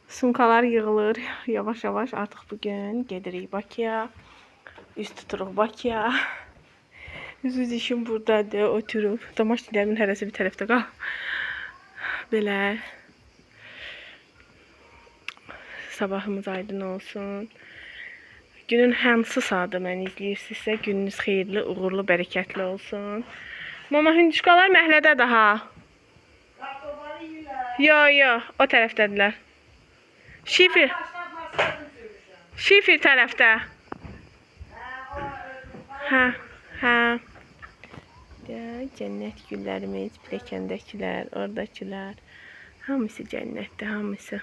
Sumkalar yığılır yavaş yavaş. Artıq bugün gedirik Bakıya. Üst tuturuq Bakıya. Yüz işim buradadır, oturub. Damaşdillərimin hərəsi bir tərəfdə qal. Belə. Sabahımız aydın olsun. Günün hansı saatı mən izləyirsinizsə, gününüz xeyirli, uğurlu, bərəkətli olsun. Mama hündüşkalar məhlədə daha. Yo, o tərəfdədirlər. Şifir tərəfdə. Hə. Cənnət güllərimiz, piləkəndəkilər, oradakilər. Hamısı cənnətdir, hamısı.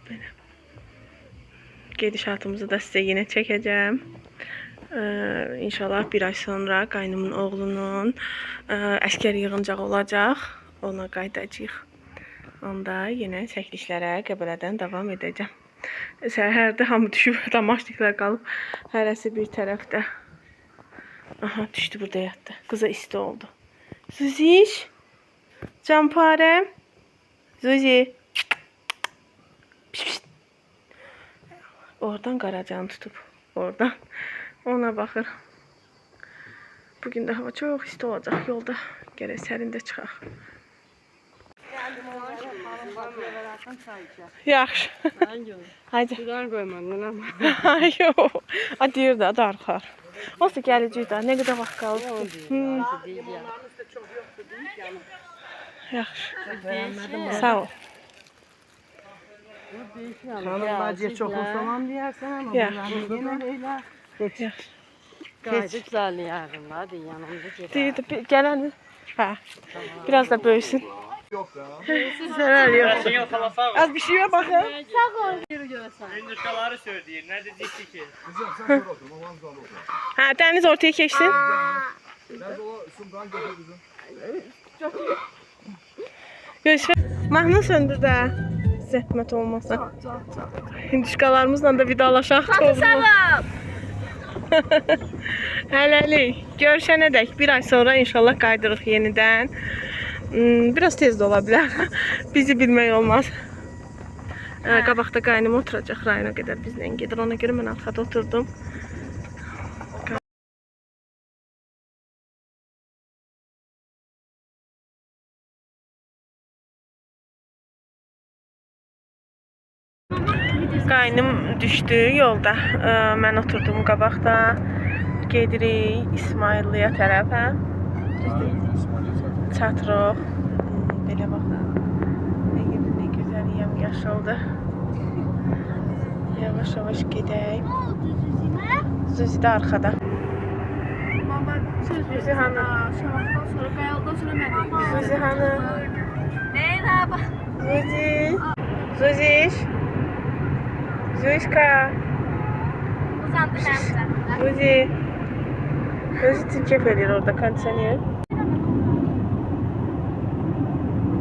Belə. Gedişatımızı da sizə yenə çəkəcəm. İnşallah bir ay sonra qaynımın oğlunun əskər yığıncağı olacaq. Ona qaydacağıq. Onda yenə çəkilişlərə Qəbələdən davam edəcəm. Səhərdə hamı düşüb, damaşdıqlar qalıb. Hərəsi bir tərəfdə. Aha, düşdü, burada yatdı. Qıza isti oldu. Zuziş. Canparəm. Zuzi. Oradan qaracanı tutub. Oradan. Ona baxır. Bugün də hava çox isti olacaq yolda. Gərək sərində çıxaq. Yaxşı. Haydi. Sudan koymadın ama. Yox. Deyir də, darxar. Olsa gələcək də. Nə qədər vaxt qalıb? Yaxşı. Sağ ol. Hanım bacıya çok olsamam diyersen ama bunlar yine öyle. Gayet güzel yardım hadi yanımda. Deyirdi, gələn. Hə. Biraz da böyüsün. Yok ya. Zərər yox. Az bir şeyə baxın. Sağ ol. Yürü görsen. Hündüşkaları söyleyeyim. Nerede dikti ki? Kızım sen şöyle otur. Babam da otur. Hə, dəniz ortaya keçsin. Nerede o sumdan götür kızım. Görüşürüz. Mahnı söndür də. Zəhmət olmasa. Hündüşkalarımızla da vidalaşaq. Hələlik. Görüşənədək bir ay sonra inşallah qaydırıq yenidən. Biraz tez də ola bilər. Bizi bilmək olmaz. Qabaqda qaynım oturacaq rayona qədər bizlə gedir. Ona görə mən arxada oturdum. Qaynım düşdü yolda. Mən oturdum qabaqda. Gedirik İsmailliyə tərəfə. Çatırıq. Belə baxın. Ne güzel yamyaşıldı. Yavaş yavaş gedək. Zuzi də arxada. Zuzi hanım. Zuzi hanım. Merhaba. Zuzi. Zuziş. Zuzka. Uzandı ben. Zuzi. Zuzi Türkçe verir orada kondisioner.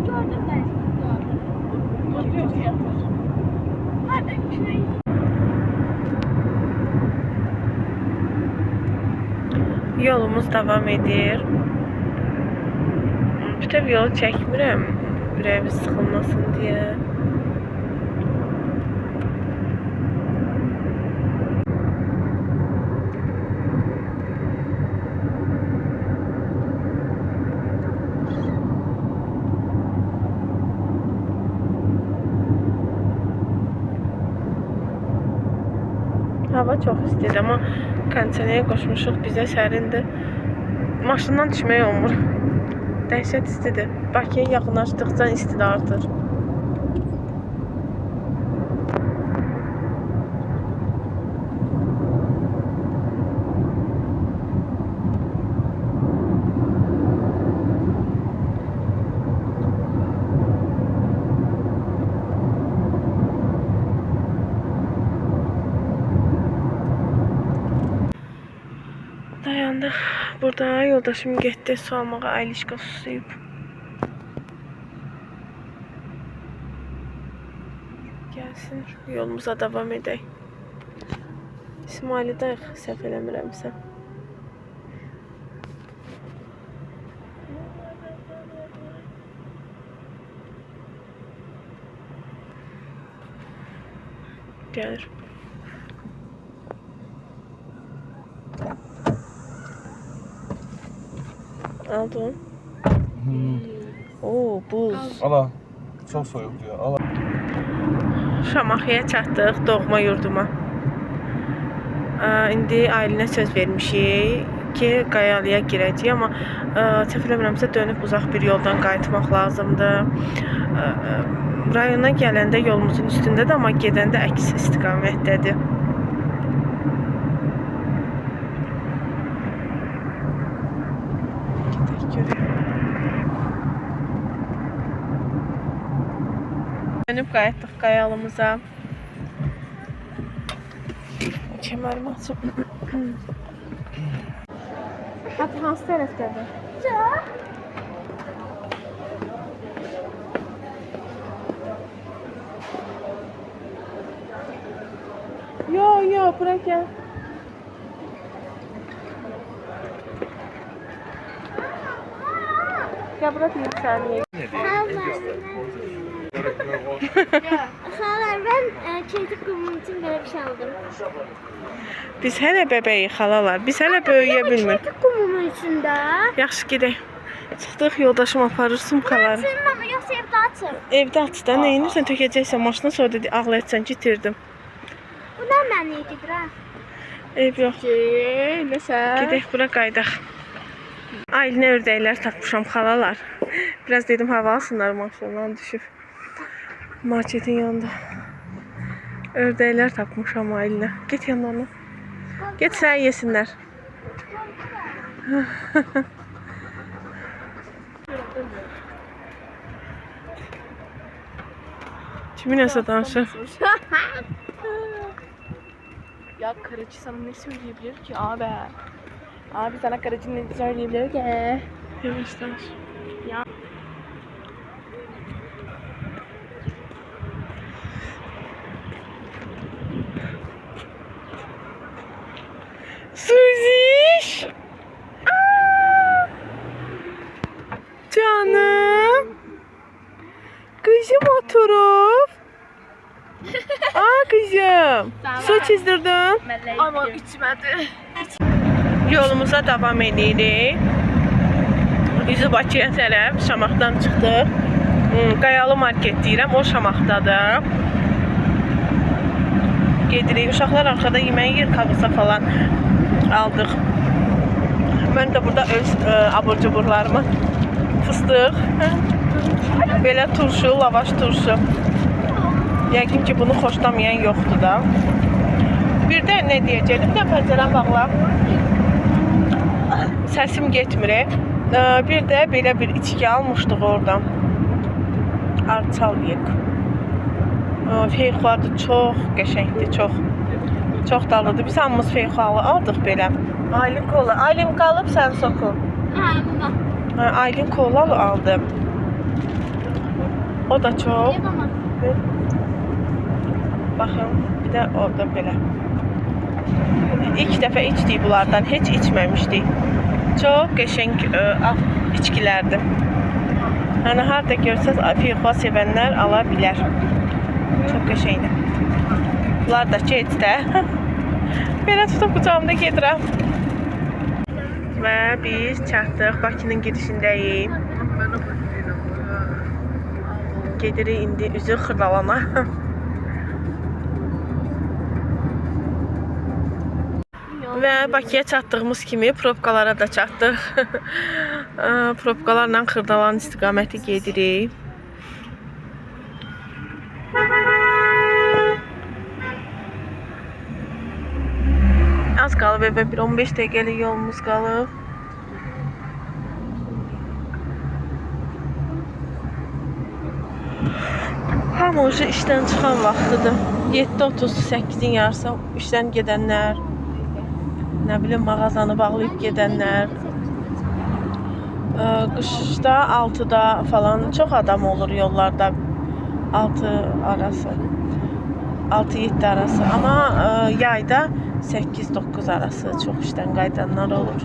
Gördüm ben. Gördüm. Hadi şey. Yolumuz devam edir. Bütöv yolu çəkmirəm. Ürəyimiz sıxılmasın deyə. Hava çox istidir, amma kondisioneriyə qoşmuşuq, bizə sərindir. Maşından düşmək olmur. Dəhşət istidir. Bakıya yaxınlaşdıqca isti də artır. Dayandık. Burada yoldaşım getdi su almağa, Aylişka susuyub. Gəlsin, yolumuza davam edək. İsmail'də səhv eləmirəmsə. Gəlir. Aldın. Oo, buz. Ala. Çok soyuq diyor. Ala. Şamaxıya çatdıq, doğma yurduma. İndi ailəyə söz vermişik ki, Qayalıya girəcəyik, amma səhv eləmirəmsə dönüb uzaq bir yoldan qayıtmaq lazımdır. Rayona gələndə yolumuzun üstündədir, amma gedəndə əks istiqamətdədir. Dönüb qayıtdıq Qayalımıza. Kəmərimi açıb. Hadi hansı tərəfdədir? Yo, bura gəl. Gəl bura bir saniyə. Xalalar, ben çocuk kumun için böyle bir şey aldım. Biz hələ bəbəyik xalalar. Biz hələ böyüyə bilmirik. Çocuk kumumun içinde. Yaxşı gedək. Çıxdıq, yoldaşım aparır sumkaları. Senin ama yoksa evde açım. Evdə aç da, nə edirsən? Tökəcəksən maşına, sonra dedi ağlayacaqsan, getirdim. Bunlar ben niye gidir ha? Ev yox. Nəsə? Gedək bura qaydaq. Ailinə ördəklər tapmışam xalalar. Biraz dedim hava alsınlar, maşından düşüb. Marketin yanında. Ördəklər tapmışam ailinə. Get yanlarına. Get sən yesinlər. Kimin nəsə danışır? Ya karıcı sana ne söyleyebilir ki abi? Abi sana karıcı ne söyleyebilir ki? Yavaş danış. Suziş! Canım! Kızım oturup. Kızım. Su çizdirdin. Ama içmedi. Yolumuza davam edirik. Üzü Bakıya tərəf Şamaxdan çıxdıq. Qayalı market deyirəm, o Şamaxdadır. Gedirik. Uşaqlar arxada yemək yer, kabusa falan aldıq. Mən də burada öz abur-cuburlarımı, fıstıq, belə turşu, lavaş turşu. Yəqin ki, bunu xoşlamayan yoxdur da. Bir də nə deyəcəkdim? Bir də pəncərəm bağla. Səsim getmir. Bir də belə bir içki almışdıq oradan. Arçalyıq. Feyxuadır, çox qəşəngdir, çox. Çox dadlıdır. Biz hamımız feyxualı aldıq belə. Aylin kola. Aylin qalıb, sən sokun. Ha, baba. Aylin kolalı aldım. O da çox. Ne baba? Baxın, bir də orada belə. İlk dəfə içdik bunlardan, heç içməmişdik. Çox qəşəng içkilərdir. Yəni, harada görsəz, feyxua sevənlər ala bilər. Çox qəşəngdir. Bunlar da keçdə. Belə tutub qucağımda gedirəm. Və biz çatdıq, Bakının girişindəyik. Gedirik indi üzü Xırdalana. Və Bakıya çatdığımız kimi probkalara da çatdıq. Probkalarla Xırdalan istiqaməti gedirik. Az qalıb evə bir 15 dəqiqəlik yolumuz qalıb. Hamı ucu işdən çıxan vaxtıdır. 7:30-8-in yarısı işdən gedənlər, nə bilim mağazanı bağlayıb gedənlər. Qışda 6-da falan çox adam olur yollarda. 6 arası. 6-7 arası. Amma yayda 8-9 arası çox işdən qayıdanlar olur.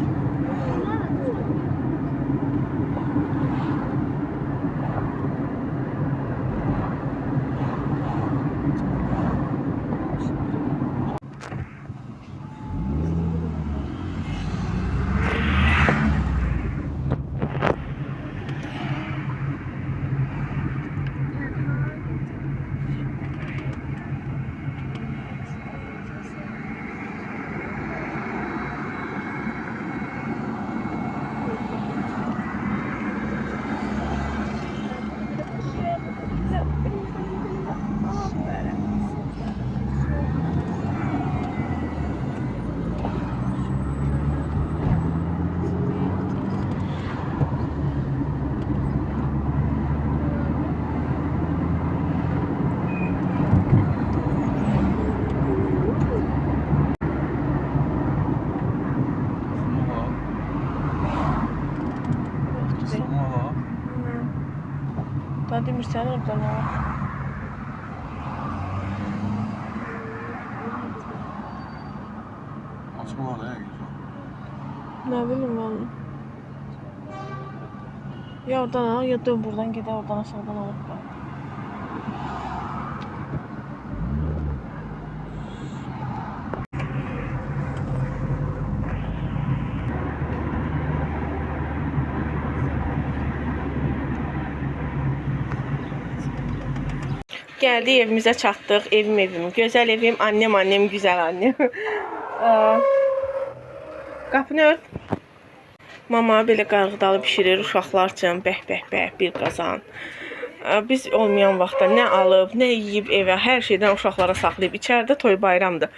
Aha. Da demirsən orada nə var? Açıq olar ya. Nə bilim mən. Ya oradan al, ya dön buradan gedər, oradan aşağıdan alıb da. Gəldik, evimizə çatdıq. Evim. Gözəl evim, annem, güzel annem. Qapını ört. Mama belə qarğıdalı bişirir uşaqlar üçün. Bəh, bir qazan. Biz olmayan vaxtda nə alıb, nə yeyib evə, hər şeydən uşaqlara saxlayıb. İçəridə toy bayramdır.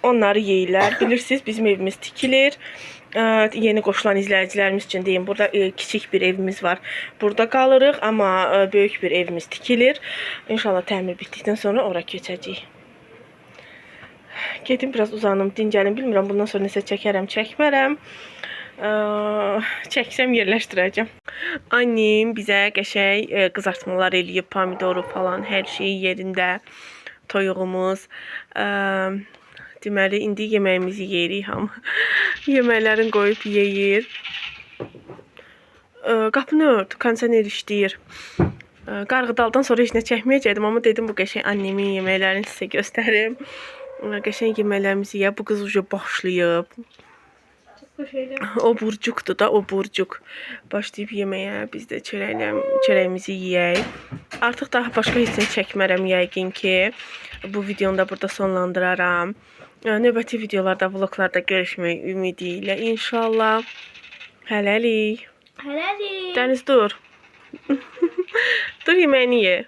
Onları yeyirlər. Bilirsiniz, bizim evimiz tikilir. Yeni qoşulan izləyicilərimiz üçün deyim, burada kiçik bir evimiz var. Burada qalırıq, amma böyük bir evimiz tikilir. İnşallah təmir bitdikdən sonra ora keçəcəyik. Gedim biraz uzanım, dincəlim. Bilmirəm bundan sonra nəsə çəkərəm, çəkmərəm. Çəksəm yerləşdirəcəm. Annem bizə qəşəng qızartmalar eləyib, pomidoru falan, hər şey yerində. Toyuğumuz. Deməli, indi yeməyimizi yeyirik hamı. Yeməklərini qoyub yeyir. Qapını ört, kondisioner işləyir. Qarğıdaldan sonra heç nə çəkməyəcəkdim, amma dedim bu qəşəng annemin yeməklərini sizə göstərim. Qəşəng yeməklərimizi yeyib, bu qız uca başlayıb. O burcuqdur da, o burcuq. Başlayıb yeməyə, biz də çörəyimizi yeyək. Artıq daha başqa heç nə çəkmərəm yəqin ki. Bu videonu da burada sonlandıraram. Növbəti videolarda, vloglarda görüşmək ümidi ilə inşallah. Hələlik. Hələlik. Dəniz dur. Dur yeməyini ye.